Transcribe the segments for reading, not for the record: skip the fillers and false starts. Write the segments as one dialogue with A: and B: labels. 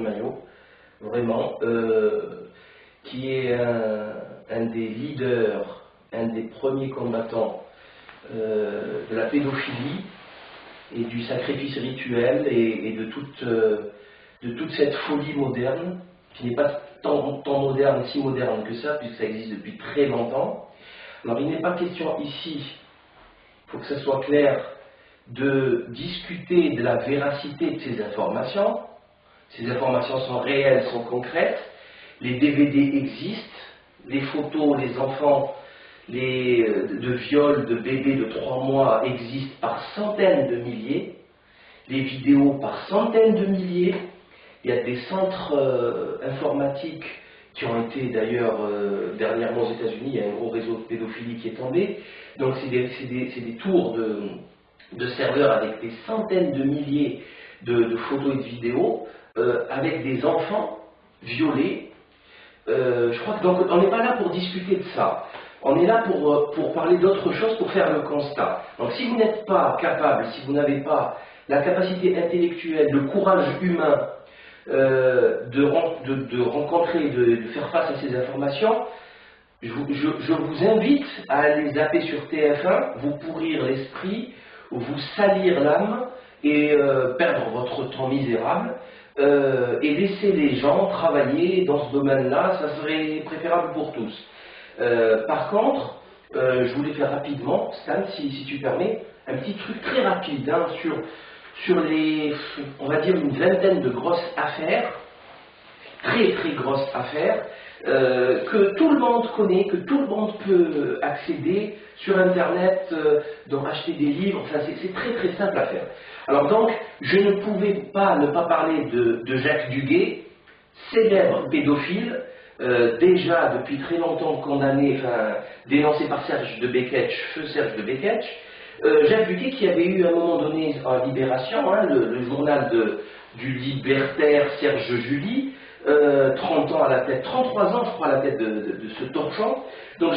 A: Maillot, vraiment, qui est un des leaders, un des premiers combattants de la pédophilie et du sacrifice rituel et de toute cette folie moderne, qui n'est pas tant moderne, si moderne que ça, puisque ça existe depuis très longtemps. Alors il n'est pas question ici, il faut que ça soit clair, de discuter de la véracité de ces informations. Ces informations sont réelles, sont concrètes. Les DVD existent, les photos, les enfants, de viols de bébés de 3 mois existent par centaines de milliers, les vidéos par centaines de milliers. Il y a des centres informatiques qui ont été d'ailleurs dernièrement aux États-Unis, il y a un gros réseau de pédophilie qui est tombé. Donc c'est des tours de serveurs avec des centaines de milliers de photos et de vidéos, avec des enfants violés. Je crois que donc on n'est pas là pour discuter de ça. On est là pour parler d'autre chose, pour faire le constat. Donc si vous n'êtes pas capable, si vous n'avez pas la capacité intellectuelle, le courage humain de rencontrer, de faire face à ces informations, je vous invite à aller zapper sur TF1, vous pourrir l'esprit, vous salir l'âme et perdre votre temps misérable et laisser les gens travailler dans ce domaine-là, ça serait préférable pour tous. Par contre, je voulais faire rapidement, Stan, si tu permets, un petit truc très rapide hein, sur les, on va dire, une vingtaine de grosses affaires, très très grosses affaires, que tout le monde connaît, que tout le monde peut accéder sur Internet, donc acheter des livres, enfin, c'est très très simple à faire. Alors donc, je ne pouvais pas ne pas parler de Jacques Duguay, célèbre pédophile, déjà depuis très longtemps condamné, enfin dénoncé par Serge de Beketch, feu Serge de Beketch. Jacques Duguay qui avait eu à un moment donné en Libération, hein, le journal du libertaire Serge July, 30 ans à la tête, 33 ans je crois à la tête de ce torchon. Donc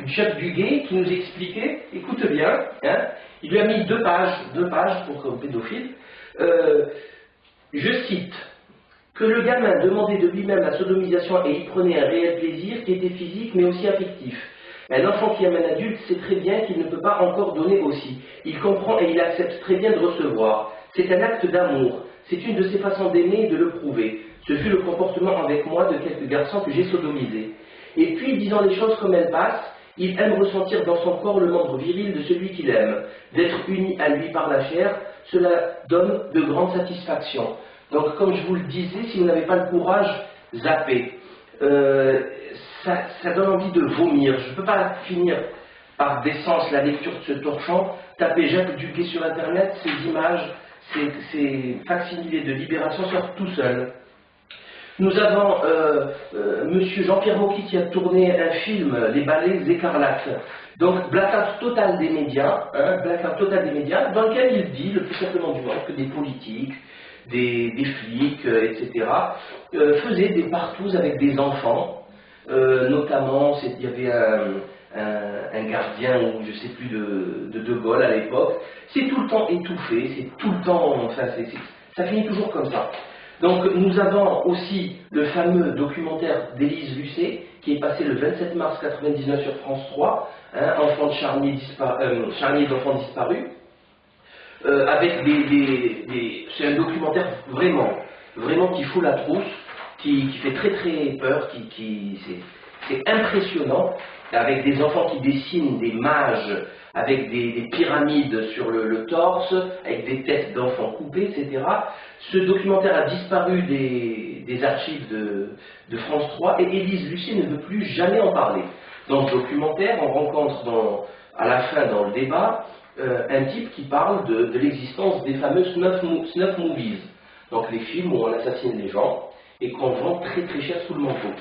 A: Jacques Duguay qui nous expliquait, écoute bien, hein, il lui a mis deux pages pour un pédophile, je cite, que le gamin demandait de lui-même la sodomisation et y prenait un réel plaisir qui était physique mais aussi affectif. Un enfant qui aime un adulte sait très bien qu'il ne peut pas encore donner aussi. Il comprend et il accepte très bien de recevoir. C'est un acte d'amour. C'est une de ses façons d'aimer et de le prouver. Ce fut le comportement avec moi de quelques garçons que j'ai sodomisés. Et puis, disant les choses comme elles passent, il aime ressentir dans son corps le membre viril de celui qu'il aime. D'être uni à lui par la chair, cela donne de grandes satisfactions. Donc, comme je vous le disais, si vous n'avez pas le courage, zappez. Ça donne envie de vomir. Je ne peux pas finir par décence la lecture de ce torchon. Tapez Jacques Duguay sur Internet, ces images, ces facsimilés de Libération sortent tout seuls. Nous avons monsieur Jean-Pierre Mocky qui a tourné un film, Les Balais écarlates. Donc, blackout total des médias, hein, blackout total des médias, dans lequel il dit, le plus simplement du monde, que des politiques, des flics, etc., faisaient des partouzes avec des enfants. Notamment, il y avait un gardien, ou je ne sais plus, de Gaulle à l'époque. C'est tout le temps étouffé, c'est tout le temps, enfin, ça finit toujours comme ça. Donc nous avons aussi le fameux documentaire d'Élise Lucet, qui est passé le 27 mars 1999 sur France 3, hein, enfant de charnier d'enfants disparus, avec c'est un documentaire vraiment qui fout la trousse, qui fait très très peur, c'est impressionnant, avec des enfants qui dessinent des mages, avec des pyramides sur le torse, avec des têtes d'enfants coupées, etc. Ce documentaire a disparu des archives de France 3 et Élise Lucet ne veut plus jamais en parler. Dans ce documentaire, on rencontre à la fin dans le débat un type qui parle de l'existence des fameux snuff movies, donc les films où on assassine les gens et qu'on vend très très cher sous le manteau.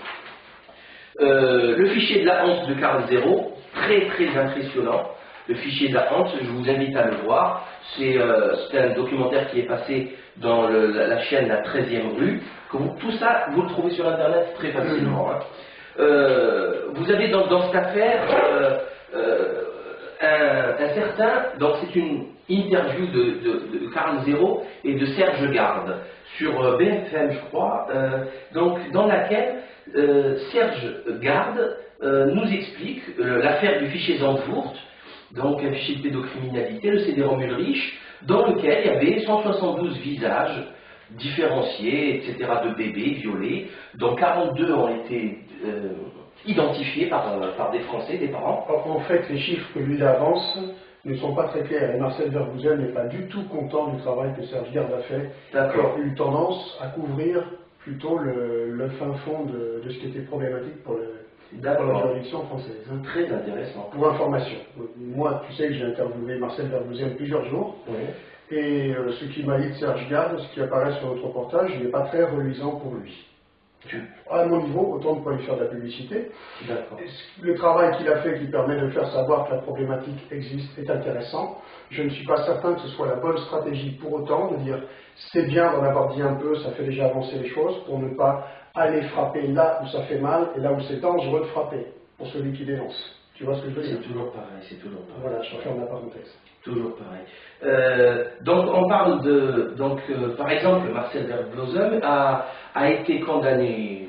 A: Le fichier de la honte de Carl Zero, très très impressionnant. Le fichier de la honte, je vous invite à le voir. C'est un documentaire qui est passé dans la chaîne La 13e rue. Tout ça, vous le trouvez sur Internet très facilement. Hein. Vous avez dans cette affaire un certain, donc c'est interview de Karl Zéro et de Serge Garde sur BFM, je crois, donc, dans laquelle Serge Garde nous explique l'affaire du fichier Zandvoort, donc un fichier de pédocriminalité, le CD-ROM Ulrich, dans lequel il y avait 172 visages différenciés, etc., de bébés violés, dont 42 ont été identifiés par des Français, des parents.
B: En fait, les chiffres que lui avance ne sont pas très clairs, et Marcel Vergouzen n'est pas du tout content du travail que Serge Garde a fait.
A: D'accord.
B: Il a eu tendance à couvrir plutôt le fin fond de ce qui était problématique pour la juridiction française.
A: Très intéressant.
B: Pour information. Moi, tu sais que j'ai interviewé Marcel Vergouzen plusieurs jours,
A: oui.
B: Et ce qu'il m'a dit de Serge Garde, ce qui apparaît sur notre reportage, n'est pas très reluisant pour lui. À mon niveau, autant ne pas lui faire de la publicité. Le travail qu'il a fait, qui permet de faire savoir que la problématique existe, est intéressant. Je ne suis pas certain que ce soit la bonne stratégie pour autant de dire c'est bien d'en avoir dit un peu, ça fait déjà avancer les choses, pour ne pas aller frapper là où ça fait mal et là où c'est dangereux de frapper, pour celui qui dénonce. Tu vois ce que je veux dire?
A: C'est toujours pareil, c'est toujours pareil.
B: Voilà, je referme la parenthèse.
A: Toujours pareil. Donc on parle de... par exemple, Marcel Vergouzen a été condamné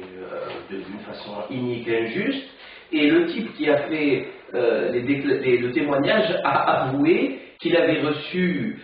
A: d'une façon inique et injuste, et le type qui a fait le témoignage a avoué qu'il avait reçu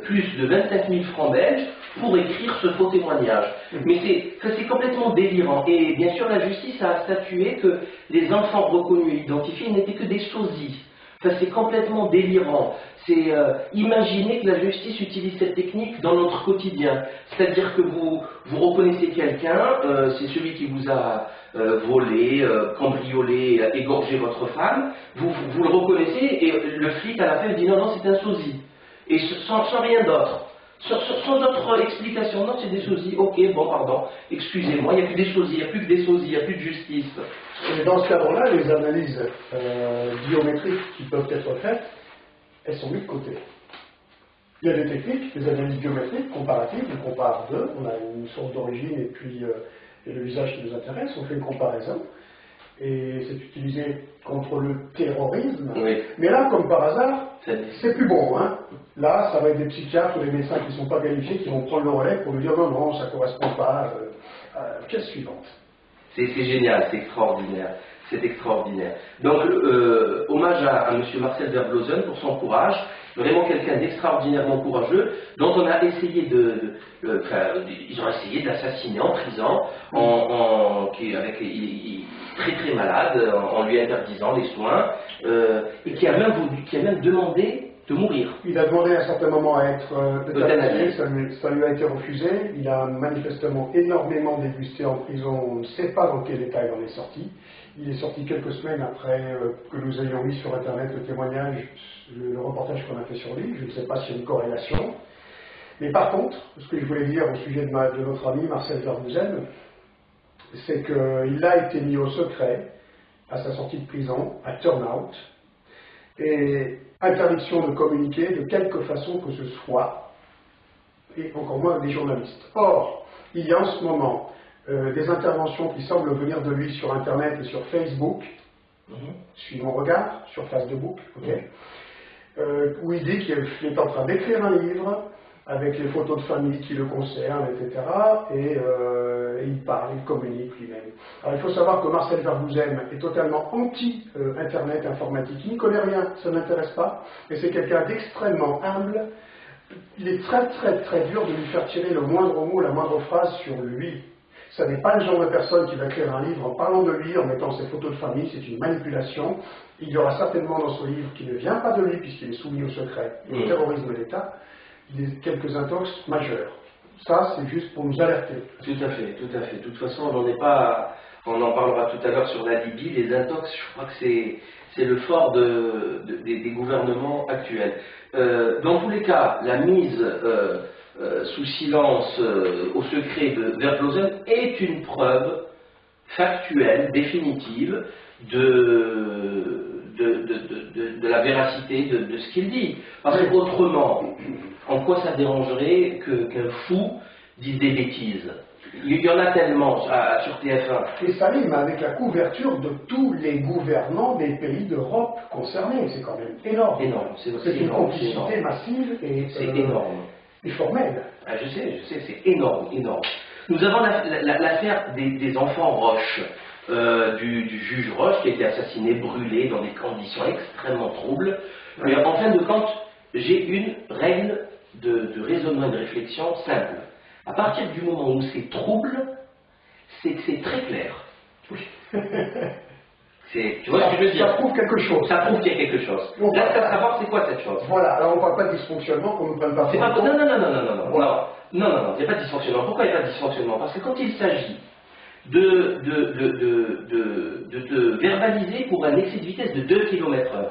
A: plus de 25 000 francs belges pour écrire ce faux témoignage. Mais c'est complètement délirant. Et bien sûr, la justice a statué que les enfants reconnus et identifiés n'étaient que des sosies. Enfin, c'est complètement délirant. C'est imaginer que la justice utilise cette technique dans notre quotidien. C'est-à-dire que vous reconnaissez quelqu'un, c'est celui qui vous a volé, cambriolé, égorgé votre femme, vous le reconnaissez et le flic à la fin dit non, c'est un sosie. Et sans rien d'autre. Sans autre explication, non, c'est des sosies, ok, bon, pardon, excusez-moi, il n'y a plus des sosies, il n'y a plus que des sosies, il n'y a plus de justice.
B: Et dans ce cadre-là, les analyses biométriques qui peuvent être faites, elles sont mises de côté. Il y a des techniques, des analyses biométriques comparatives, on compare deux, on a une source d'origine et puis le visage qui nous intéresse, on fait une comparaison, et c'est utilisé contre le terrorisme.
A: Oui.
B: Mais là, comme par hasard, c'est plus bon, hein. Là, ça va être des psychiatres ou des médecins qui ne sont pas qualifiés qui vont prendre le relais pour nous dire non, non, ça ne correspond pas. Pièce suivante.
A: C'est génial, c'est extraordinaire. C'est extraordinaire. Donc, hommage à M. Marcel Vergouzen pour son courage, vraiment quelqu'un d'extraordinairement courageux, dont on a essayé ils ont essayé d'assassiner en prison, il est très très malade, en lui interdisant les soins, et qui a même demandé de mourir.
B: Il a demandé à un certain moment à être euthanasié, ça lui a été refusé. Il a manifestement énormément dégusté en prison, on ne sait pas dans quel état il en est sorti. Il est sorti quelques semaines après que nous ayons mis sur internet le témoignage, le reportage qu'on a fait sur lui. Je ne sais pas s'il y a une corrélation. Mais par contre, ce que je voulais dire au sujet de notre ami Marcel Vergouzen, c'est qu'il a été mis au secret à sa sortie de prison, à turn-out, et interdiction de communiquer de quelque façon que ce soit, et encore moins avec des journalistes. Or, il y a en ce moment des interventions qui semblent venir de lui sur Internet et sur Facebook, suis mon regard, sur Facebook, où il dit qu'il est en train d'écrire un livre avec les photos de famille qui le concernent, etc. Et il parle, il communique lui-même. Alors il faut savoir que Marcel Vergouzen est totalement anti-Internet, informatique. Il n'y connaît rien, ça ne l'intéresse pas. Mais c'est quelqu'un d'extrêmement humble. Il est très très très dur de lui faire tirer le moindre mot, la moindre phrase sur lui. Ça n'est pas le genre de personne qui va écrire un livre en parlant de lui, en mettant ses photos de famille, c'est une manipulation. Il y aura certainement dans ce livre qui ne vient pas de lui, puisqu'il est soumis au secret et au terrorisme d'État, quelques intox majeurs. Ça, c'est juste pour nous alerter.
A: Tout à fait, tout à fait. De toute façon, on en parlera tout à l'heure sur la Libye, les intox, je crois que c'est le fort des gouvernements actuels. Dans tous les cas, la mise sous silence au secret de Vergouzen est une preuve factuelle, définitive, de la véracité de ce qu'il dit. Parce qu'autrement, en quoi ça dérangerait qu'un fou dise des bêtises? Il y en a tellement sur TF1.
B: Et Salim, avec la couverture de tous les gouvernants des pays d'Europe concernés, c'est quand même énorme.
A: Énorme, c'est
B: une
A: énorme.
B: complicité massive et
A: énorme.
B: Et formelle.
A: Ah, je sais, c'est énorme, énorme. Nous avons l'affaire des enfants Roche, du juge Roche qui a été assassiné, brûlé dans des conditions extrêmement troubles. Mais en fin de compte, j'ai une règle de raisonnement et de réflexion simple. À partir du moment où c'est trouble, c'est que c'est très clair. Tu vois ce que je veux dire?
B: Ça prouve quelque chose.
A: Ça prouve qu'il y a quelque chose. Là, c'est à savoir c'est quoi cette chose.
B: Voilà, alors on ne parle pas de dysfonctionnement, qu'on ne prenne pas.
A: Non, il n'y a pas de dysfonctionnement. Pourquoi il n'y a pas de dysfonctionnement? Parce que quand il s'agit de te verbaliser pour un excès de vitesse de 2 km/h,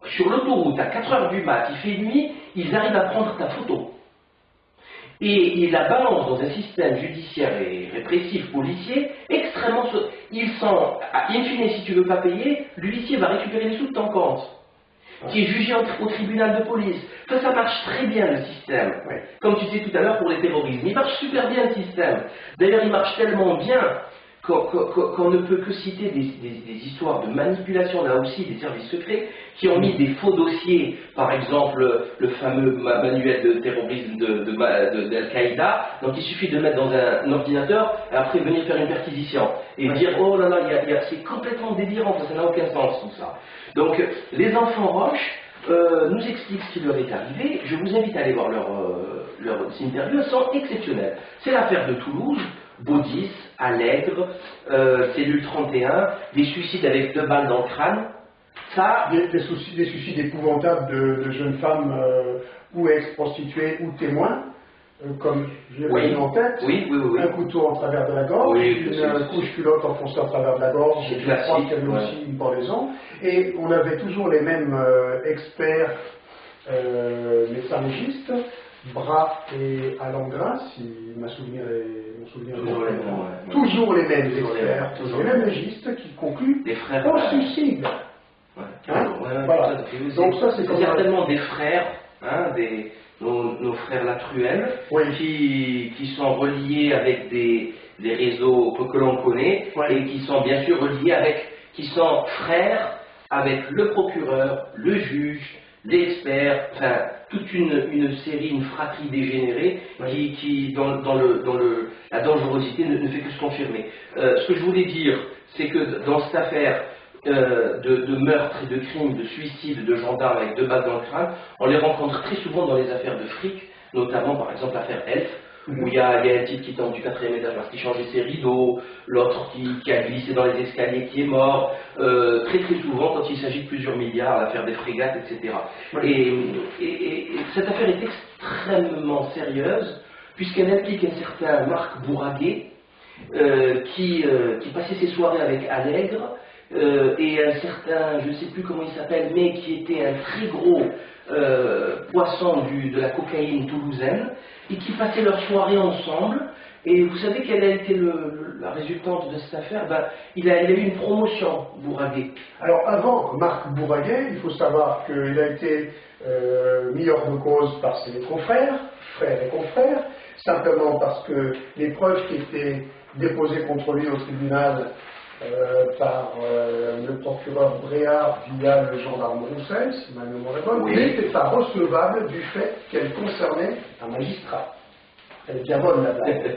A: sur l'autoroute, à 4 heures du mat, il fait nuit, ils arrivent à prendre ta photo. Et ils la balancent dans un système judiciaire et répressif, policier, extrêmement... Ils sont, in fine, si tu ne veux pas payer, l'huissier va récupérer les sous de ton compte, qui est jugé au tribunal de police. Ça marche très bien le système.
B: Ouais.
A: Comme tu disais tout à l'heure pour les terrorismes. Il marche super bien le système. D'ailleurs, il marche tellement bien qu'on ne peut que citer des histoires de manipulation, là aussi, des services secrets, qui ont mis des faux dossiers, par exemple le fameux manuel de terrorisme d'Al-Qaïda, donc il suffit de mettre dans un ordinateur, et après venir faire une perquisition, et dire, oh là là, c'est complètement délirant, ça n'a aucun sens tout ça. Donc, les enfants Roche nous expliquent ce qui leur est arrivé. Je vous invite à aller voir leurs interviews, elles sont exceptionnelles. C'est l'affaire de Toulouse, Baudis, Allègre, Cellule 31, des suicides avec 2 balles dans le crâne. Ça,
B: des suicides épouvantables de jeunes femmes ou ex-prostituées ou témoins, comme je l'ai en tête, un couteau en travers de la gorge, une couche culotte enfoncée en travers de la gorge, je crois qu'il y avait aussi une pendaison, et on avait toujours les mêmes experts médecins légistes, Bras et Alengrin, si mon souvenir est toujours les mêmes experts, toujours les mêmes légistes qui concluent au suicide.
A: Voilà. Donc ça, c'est certainement des frères, nos frères Latruelle, qui sont reliés avec des réseaux que l'on connaît, et qui sont bien sûr reliés qui sont frères avec le procureur, le juge, l'expert, enfin toute une série, une fratrie dégénérée qui dans la dangerosité ne fait que se confirmer. Ce que je voulais dire, c'est que dans cette affaire de meurtre et de crime, de suicide de gendarmes avec 2 balles dans le crâne, on les rencontre très souvent dans les affaires de fric, notamment par exemple l'affaire Elf, où il y a un type qui tombe du 4e étage parce qu'il changeait ses rideaux, l'autre qui a glissé dans les escaliers qui est mort, très très souvent quand il s'agit de plusieurs milliards, l'affaire des frégates, etc. Et cette affaire est extrêmement sérieuse, puisqu'elle implique un certain Marc Bourraguet, qui passait ses soirées avec Allègre, et un certain, je ne sais plus comment il s'appelle, mais qui était un très gros poisson de la cocaïne toulousaine, et qui passaient leurs soirées ensemble. Et vous savez quelle a été la résultante de cette affaire? Il a eu une promotion, Bourraguet.
B: Alors avant Marc Bourraguet, il faut savoir qu'il a été mis hors de cause par ses confrères, frères et confrères, simplement parce que les preuves qui étaient déposées contre lui au tribunal par le procureur Bréard via le gendarme Roussel, si ma mémoire est bonne, n'était pas recevable du fait qu'elle concernait un magistrat. Elle est bien bonne la blague.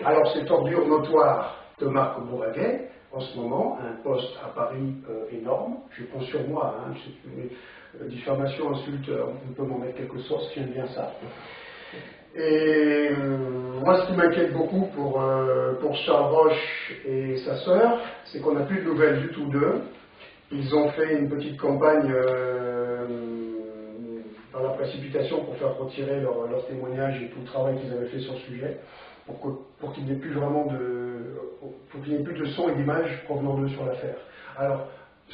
B: Alors cette ordure notoire de Marc Bourraguet, en ce moment, a un poste à Paris énorme. Je pense sur moi, diffamation, insulte, on peut m'en mettre quelque chose, j'aime bien ça. Et moi, ce qui m'inquiète beaucoup pour Charles Roche et sa sœur, c'est qu'on n'a plus de nouvelles du tout d'eux. Ils ont fait une petite campagne dans la précipitation pour faire retirer leur témoignage et tout le travail qu'ils avaient fait sur le sujet, pour qu'il n'y ait plus vraiment de son et d'image provenant d'eux sur l'affaire. Alors,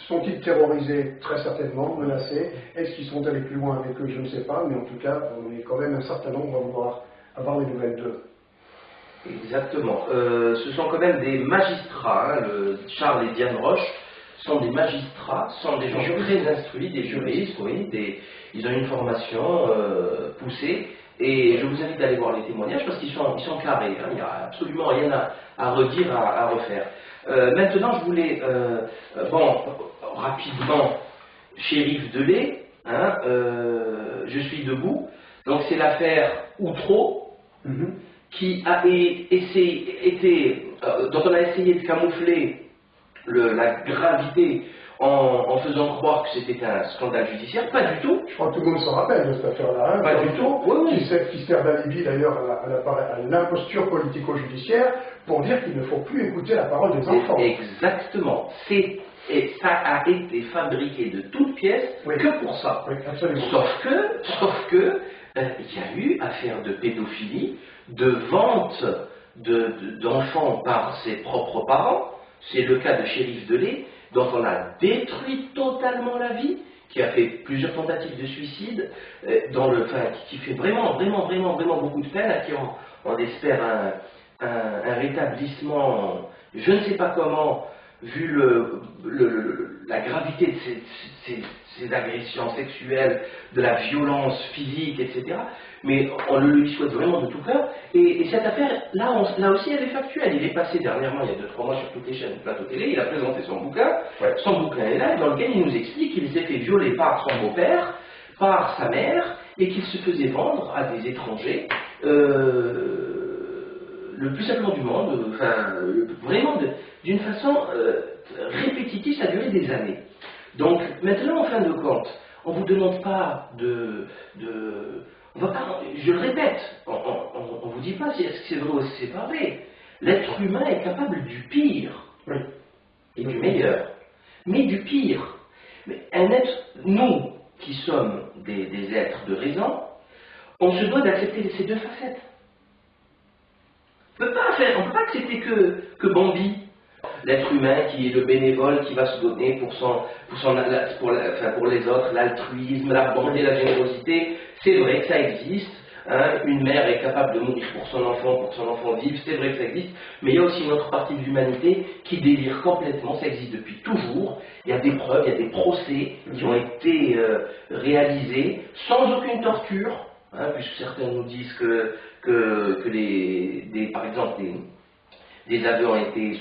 B: sont-ils terrorisés? Très certainement, menacés. Est-ce qu'ils sont allés plus loin avec eux? Je ne sais pas, mais en tout cas, on est quand même un certain nombre à vouloir avoir des nouvelles d'eux.
A: Exactement. Ce sont quand même des magistrats. Charles et Diane Roche sont des magistrats, sont des gens très instruits, des juristes, ils ont une formation poussée, Et je vous invite à aller voir les témoignages parce qu'ils sont carrés, hein, il n'y a absolument rien à redire, à refaire. Maintenant, je voulais, rapidement, Shérif Delay, hein, je suis debout, donc c'est l'affaire Outreau, qui a été, dont on a essayé de camoufler la gravité en faisant croire que c'était un scandale judiciaire. Pas du tout.
B: Je crois que tout le monde s'en rappelle de cette affaire-là. Hein,
A: pas du tout. Oui.
B: Qui sert d'alibi d'ailleurs à l'imposture politico-judiciaire pour dire qu'il ne faut plus écouter la parole des enfants.
A: Exactement. Et ça a été fabriqué de toutes pièces que pour ça.
B: Oui, absolument.
A: Sauf que il y a eu affaire de pédophilie, de vente d'enfants par ses propres parents. C'est le cas de Shérif Delay, dont on a détruit totalement la vie, qui a fait plusieurs tentatives de suicide, qui fait vraiment beaucoup de peine, à qui on espère un rétablissement, je ne sais pas comment, vu la gravité de ces agressions sexuelles, de la violence physique, etc. Mais on le lui souhaite vraiment de tout cœur. Et cette affaire, là aussi, elle est factuelle. Il est passé dernièrement, il y a 2-3 mois, sur toutes les chaînes de plateau télé, il a présenté son bouquin. Son bouquin est là, dans lequel il nous explique qu'il s'est fait violer par son beau-père, par sa mère, et qu'il se faisait vendre à des étrangers. Le plus simplement du monde, vraiment d'une façon répétitive, ça a duré des années. Donc maintenant, en fin de compte, on ne vous demande pas on va pas, je le répète, on ne vous dit pas si c'est vrai ou si c'est pas vrai. L'être humain est capable du pire et du meilleur, mais du pire. Mais nous qui sommes des êtres de raison, on se doit d'accepter ces deux facettes. On ne peut pas accepter que Bambi, l'être humain qui est le bénévole, qui va se donner pour les autres, l'altruisme, la bonté, la générosité, c'est vrai que ça existe. Hein, une mère est capable de mourir pour que son enfant vive, c'est vrai que ça existe, mais il y a aussi une autre partie de l'humanité qui délire complètement, ça existe depuis toujours. Il y a des preuves, il y a des procès qui ont été réalisés sans aucune torture. Hein, puisque certains nous disent que par exemple, des avions ont été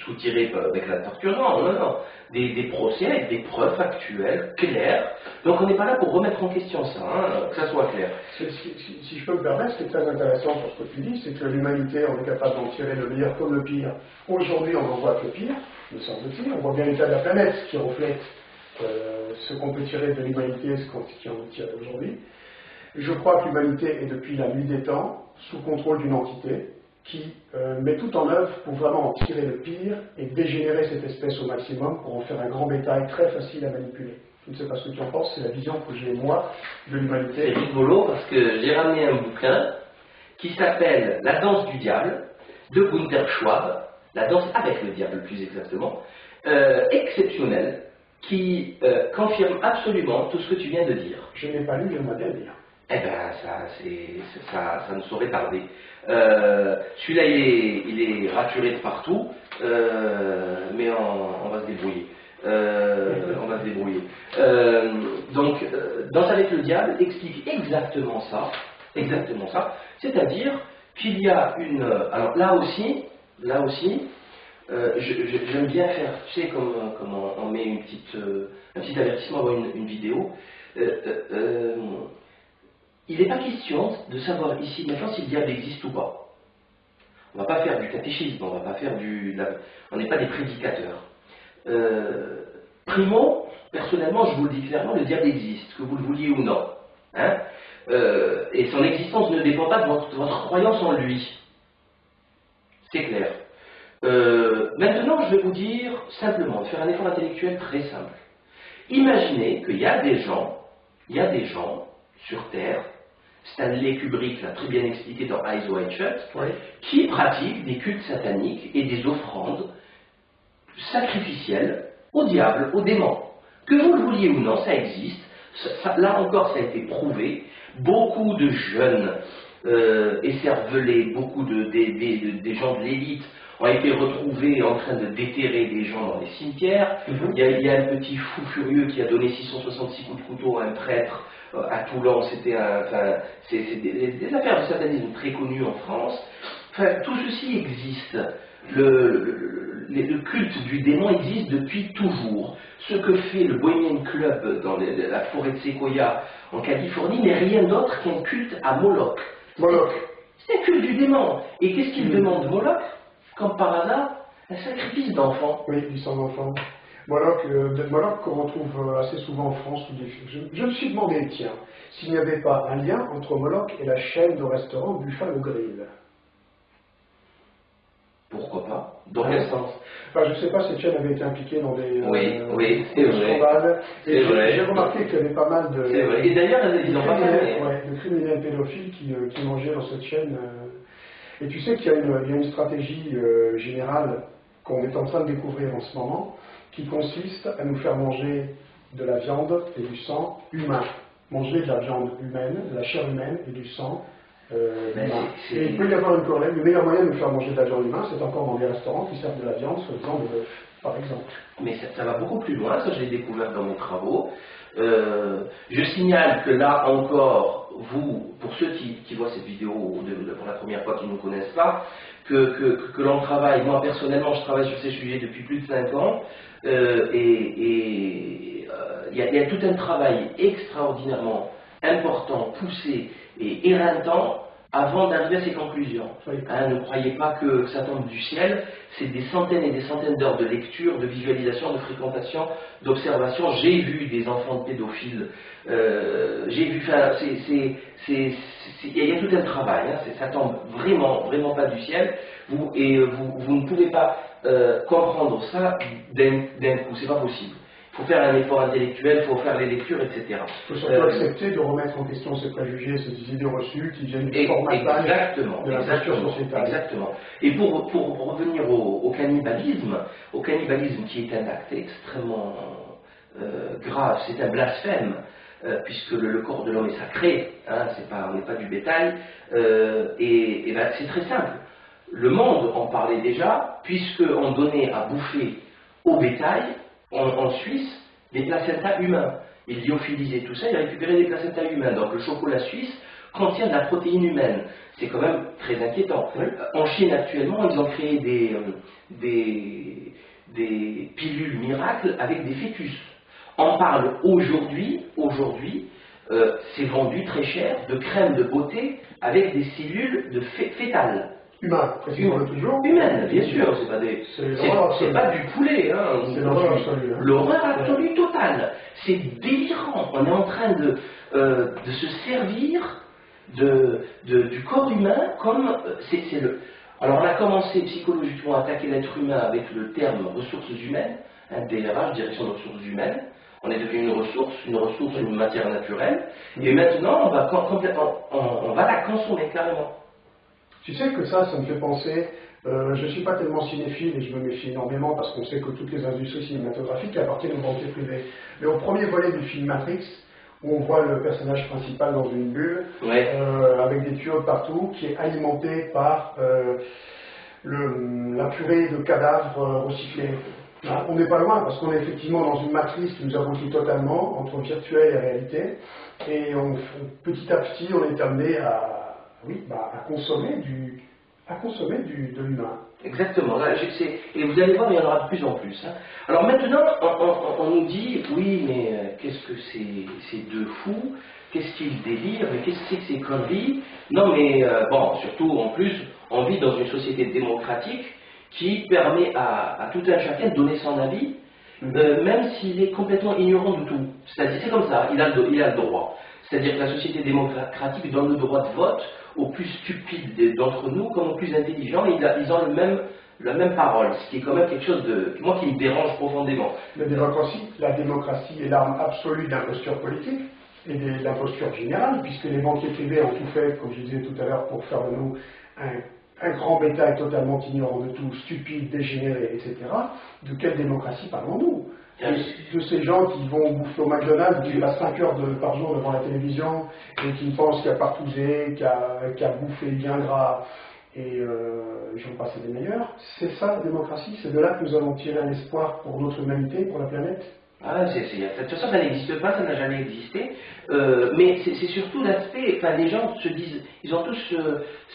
A: soutirés avec la torture. Non. Des procès avec des preuves factuelles, claires. Donc on n'est pas là pour remettre en question ça, hein, que ça soit clair.
B: Si je peux me permettre, ce qui est très intéressant sur ce que tu dis, c'est que l'humanité, on est capable d'en tirer le meilleur comme le pire. Aujourd'hui, on n'en voit que le pire, me semble-t-il. On voit bien l'état de la planète qui reflète ce qu'on peut tirer de l'humanité et ce qu'on en tire aujourd'hui. Je crois que l'humanité est depuis la nuit des temps sous contrôle d'une entité qui met tout en œuvre pour vraiment en tirer le pire et dégénérer cette espèce au maximum pour en faire un grand bétail très facile à manipuler. Je ne sais pas ce que tu en penses, c'est la vision que j'ai moi de l'humanité.
A: C'est rigolo parce que j'ai ramené un bouquin qui s'appelle La danse du diable de Gunther Schwab, la danse avec le diable plus exactement, exceptionnel, qui confirme absolument tout ce que tu viens de dire.
B: Je n'ai pas lu, j'aimerais bien lire.
A: Eh bien, ça ne saurait tarder. Celui-là, il est raturé de partout, mais on va se débrouiller. Donc, Danse avec le diable explique exactement ça, c'est-à-dire qu'il y a une... Alors là aussi, j'aime bien faire, tu sais, comme on met un petit avertissement dans une vidéo. Il n'est pas question de savoir ici maintenant si le diable existe ou pas. On ne va pas faire du catéchisme, on n'est pas des prédicateurs. Primo, personnellement, je vous le dis clairement, le diable existe, que vous le vouliez ou non. Hein, et son existence ne dépend pas de votre croyance en lui. C'est clair. Maintenant, je vais vous dire simplement, de faire un effort intellectuel très simple. Imaginez qu'il y a des gens sur Terre, Stanley Kubrick l'a très bien expliqué dans Eyes Wide Shut, qui pratiquent des cultes sataniques et des offrandes sacrificielles au diable, aux démons. Que vous le vouliez ou non, ça existe. Là encore, ça a été prouvé. Beaucoup de jeunes écervelés, beaucoup des gens de l'élite ont été retrouvés en train de déterrer des gens dans les cimetières. Il y a un petit fou furieux qui a donné 666 coups de couteau à un prêtre à Toulon. C'était c'est des affaires de satanisme très connues en France. Enfin, tout ceci existe. Le culte du démon existe depuis toujours. Ce que fait le Bohemian Club dans la forêt de Sequoia en Californie n'est rien d'autre qu'un culte à Moloch.
B: Moloch.
A: C'est un culte du démon. Et qu'est-ce qu'il demande Moloch? Comme par hasard, un sacrifice d'enfant.
B: Oui, du sang d'enfant. Moloch qu'on retrouve assez souvent en France. Je me suis demandé, tiens, s'il n'y avait pas un lien entre Moloch et la chaîne de restaurant Buffalo Grill.
A: Pourquoi pas? Dans quel sens?
B: Enfin, je ne sais pas, cette chaîne avait été impliquée dans des
A: scandales.
B: Et j'ai remarqué qu'il y avait pas mal de...
A: C'est vrai. Et d'ailleurs, ils ont pas fait...
B: de criminels pédophiles qui mangeaient dans cette chaîne. Et tu sais qu'il y a une stratégie générale qu'on est en train de découvrir en ce moment, qui consiste à nous faire manger de la viande et du sang humain. Manger de la viande humaine, de la chair humaine et du sang et il peut y avoir une corrélation. Le meilleur moyen de nous faire manger de la viande humaine, c'est encore dans des restaurants qui servent de la viande, soi-disant de bœuf, par exemple.
A: Mais ça va beaucoup plus loin, ça je l'ai découvert dans mes travaux. Je signale que là encore, vous, pour ceux qui voient cette vidéo pour la première fois, qui ne nous connaissent pas, que l'on travaille, moi personnellement je travaille sur ces sujets depuis plus de 5 ans, il y a tout un travail extraordinairement important, poussé et éreintant avant d'arriver à ces conclusions. Hein, ne croyez pas que ça tombe du ciel, c'est des centaines et des centaines d'heures de lecture, de visualisation, de fréquentation, d'observation. J'ai vu des enfants de pédophiles, j'ai vu faire... Il y a tout un travail, hein, ça tombe vraiment pas du ciel, vous ne pouvez pas comprendre ça d'un coup, c'est pas possible. Il faut faire un effort intellectuel, il faut faire les lectures, etc.
B: Il faut surtout accepter de remettre en question ces préjugés, ces idées reçues qui viennent du formatage de la culture sociétale.
A: Exactement. Et pour revenir au cannibalisme qui est un acte extrêmement grave, c'est un blasphème, puisque le corps de l'homme est sacré, hein, on n'est pas du bétail, et ben, c'est très simple. Le monde en parlait déjà, puisqu'on donnait à bouffer au bétail, en Suisse, des placentas humains. Ils lyophilisaient tout ça, ils récupéraient des placentas humains. Donc le chocolat suisse contient de la protéine humaine. C'est quand même très inquiétant. Oui. En Chine actuellement, ils ont créé des pilules miracles avec des fœtus. On parle aujourd'hui, c'est vendu très cher, de crème de beauté avec des cellules de fétales.
B: Humain, précisément toujours.
A: Humaine, bien sûr, c'est pas du poulet. Hein,
B: c'est l'horreur absolue. Hein.
A: L'horreur absolue totale. C'est délirant. On est en train de se servir du corps humain comme... Alors on a commencé psychologiquement à attaquer l'être humain avec le terme ressources humaines, hein, DRH, direction des ressources humaines. On est devenu une matière naturelle. Et maintenant, on va la consommer carrément.
B: Tu sais que ça me fait penser, je ne suis pas tellement cinéphile et je me méfie énormément parce qu'on sait que toutes les industries cinématographiques appartiennent aux banquiers privés. Mais au premier volet du film Matrix, où on voit le personnage principal dans une bulle, avec des tuyaux partout, qui est alimenté par la purée de cadavres recyclés. On n'est pas loin parce qu'on est effectivement dans une matrice qui nous abrutit totalement entre virtuel et réalité. Et petit à petit, on est amené à consommer de l'humain.
A: Exactement. Et vous allez voir, il y en aura de plus en plus. Hein. Alors maintenant, on nous dit, oui, mais qu'est-ce que ces deux fous? Qu'est-ce qu'ils délirent? Mais qu'est-ce que c'est que ces conneries? Non, mais surtout, en plus, on vit dans une société démocratique qui permet à tout un chacun de donner son avis, même s'il est complètement ignorant de tout. C'est-à-dire, c'est comme ça, il a le droit. C'est-à-dire que la société démocratique donne le droit de vote aux plus stupides d'entre nous comme aux plus intelligents, et ils ont la même parole, ce qui est quand même quelque chose qui me dérange profondément.
B: La démocratie est l'arme absolue de l'imposture politique et de l'imposture générale, puisque les banquiers privés ont tout fait, comme je disais tout à l'heure, pour faire de nous un grand bétail totalement ignorant de tout, stupide, dégénéré, etc. De quelle démocratie parlons-nous? De ces gens qui vont bouffer au McDonald's, qui passent 5 heures par jour devant la télévision et qui pensent qu'il y a partouzé, qu'il y a bouffé bien gras et j'en passe des meilleurs. C'est ça la démocratie, c'est de là que nous allons tirer un espoir pour notre humanité, pour la planète.
A: Ah, de toute façon, ça n'existe pas, ça n'a jamais existé. Mais c'est surtout l'aspect. Enfin, les gens se disent, ils ont tous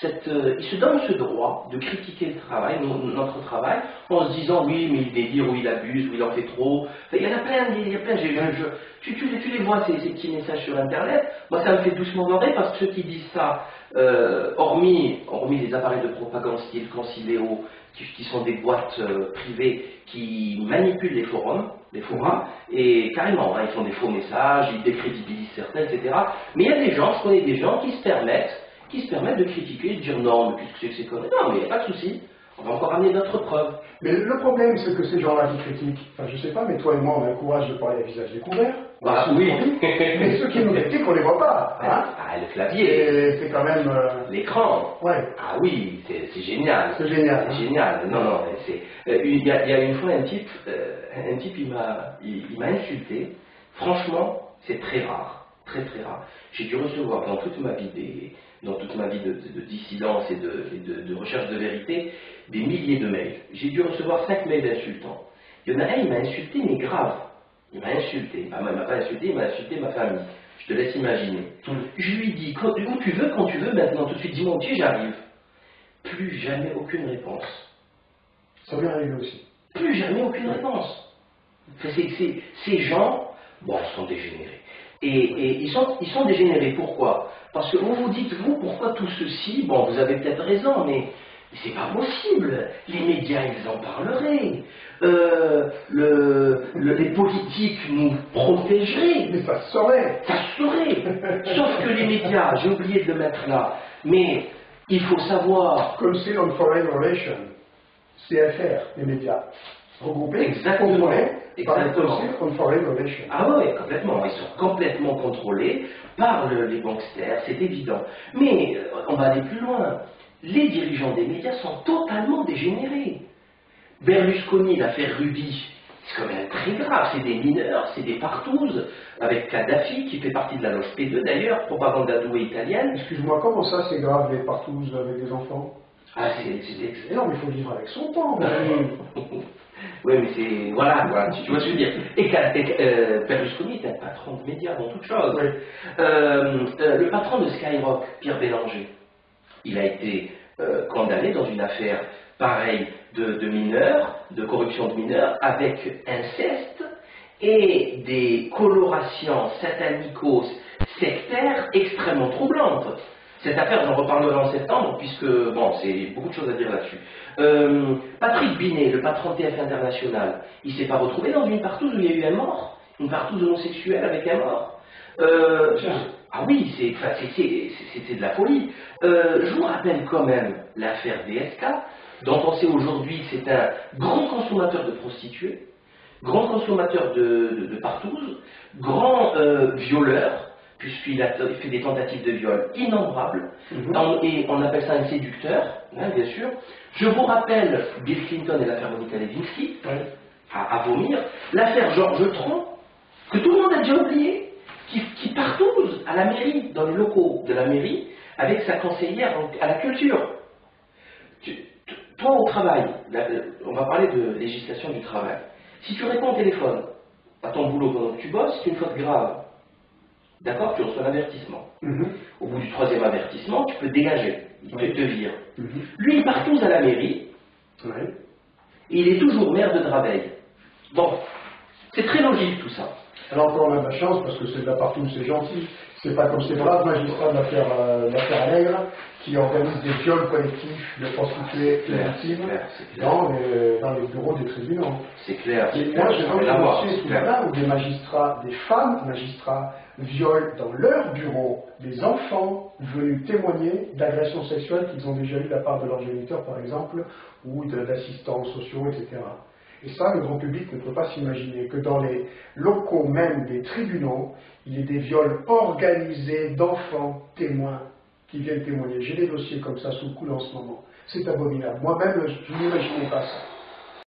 A: ils se donnent ce droit de critiquer le travail, notre travail, en se disant oui, mais il délire, ou il abuse, ou il en fait trop. Enfin, il y en a plein, tu les vois ces petits messages sur Internet. Moi, ça me fait doucement marrer parce que ceux qui disent ça, hormis les appareils de propagande style Concilio, qui sont des boîtes privées qui manipulent les forums, et carrément, hein, ils font des faux messages, ils décrédibilisent certains, etc. Mais il y a des gens, je connais des gens qui se permettent de critiquer, de dire non, mais qu'est-ce que c'est connerie? Non, mais il n'y a pas de souci, on va encore amener d'autres preuves.
B: Mais le problème, c'est que ces gens-là qui critiquent, enfin je sais pas, mais toi et moi, on a le courage de parler à visage découvert.
A: Bah oui.
B: Mais ceux qui nous critiquent, on les voit pas. Hein,
A: le clavier.
B: C'est quand même...
A: L'écran.
B: Ouais.
A: Ah oui, c'est génial.
B: C'est génial.
A: C'est génial. Non, il y a une fois un type, il m'a insulté. Franchement, c'est très rare. Très très rare. J'ai dû recevoir dans toute ma vie de dissidence et de recherche de vérité, des milliers de mails. J'ai dû recevoir 5 mails insultants. Il y en a un, il m'a insulté, mais grave. Il m'a insulté. Il m'a pas insulté, il m'a insulté ma famille. Je te laisse imaginer. Je lui dis, où tu veux, quand tu veux, maintenant, tout de suite, dis-moi où j'arrive. Plus jamais aucune réponse.
B: Ça vient arriver aussi.
A: Plus jamais aucune réponse. Ces gens, bon, ils sont dégénérés. Et ils sont dégénérés, pourquoi? Parce que vous vous dites, vous, pourquoi tout ceci? Bon, vous avez peut-être raison, mais c'est pas possible. Les médias, ils en parleraient. Les politiques nous protégeraient.
B: Mais ça se saurait.
A: Ça se saurait. Sauf que les médias, j'ai oublié de le mettre là, mais il faut savoir...
B: Council on Foreign Relations, CFR, les médias. Regroupés,
A: exactement,
B: contrôlés par le
A: exactement.
B: Council on Foreign Relations.
A: Ah oui, complètement. Ils sont complètement contrôlés par les gangsters, c'est évident. Mais on va aller plus loin. Les dirigeants des médias sont totalement dégénérés. Berlusconi, l'affaire Ruby, c'est quand même très grave. C'est des mineurs, c'est des partouzes, avec Kadhafi, qui fait partie de la loge P2 d'ailleurs, propaganda douée italienne.
B: Excuse-moi, comment ça c'est grave les partouzes avec des enfants?
A: Ah, c'est
B: non, mais il faut vivre avec son temps.
A: Oui, mais c'est... Voilà, tu vois ce que je veux dire. Et Berlusconi est un patron de médias, dans toute chose.
B: Oui.
A: Le patron de Skyrock, Pierre Bélanger, il a été condamné dans une affaire pareille de mineurs, de corruption de mineurs, avec inceste et des colorations satanicos sectaires extrêmement troublantes. Cette affaire, j'en reparlerai en septembre, puisque, bon, c'est beaucoup de choses à dire là-dessus. Patrick Binet, le patron de TF International, il s'est pas retrouvé dans une partouze où il y a eu un mort, une partouze homosexuelle avec un mort. Ah oui, c'est de la folie. Je vous rappelle quand même l'affaire DSK, dont on sait aujourd'hui c'est un grand consommateur de prostituées, grand consommateur de partouzes, grand violeur, puisqu'il a fait des tentatives de viol innombrables, et on appelle ça un séducteur, hein, bien sûr. Je vous rappelle Bill Clinton et l'affaire Monica Lewinsky, à vomir, l'affaire Georges Tron, que tout le monde a déjà oublié, qui partouze à la mairie, dans les locaux de la mairie, avec sa conseillère à la culture. Toi au travail, on va parler de législation du travail, si tu réponds au téléphone à ton boulot pendant que tu bosses, c'est une faute grave. D'accord? Tu reçois un avertissement. Au bout du 3e avertissement, tu peux te dégager. Il te vire. Lui, il partouze à la mairie. Et il est toujours maire de Draveil. Bon, c'est très logique tout ça.
B: Alors encore on a de la chance parce que c'est de la partout, c'est gentil. C'est pas comme ces braves magistrats de l'affaire Allègre qui organisent des viols collectifs de prostituées et victimes dans les bureaux des tribunaux.
A: C'est clair.
B: Et moi j'ai entendu là où des magistrats, des femmes magistrats, violent dans leur bureau des enfants venus témoigner d'agressions sexuelles qu'ils ont déjà eues de la part de leurs géniteurs par exemple, ou d'assistants sociaux, etc. Et ça, le grand public ne peut pas s'imaginer que dans les locaux même des tribunaux, il y ait des viols organisés d'enfants témoins qui viennent témoigner. J'ai des dossiers comme ça sous le coude en ce moment. C'est abominable. Moi-même, je n'imaginais pas ça.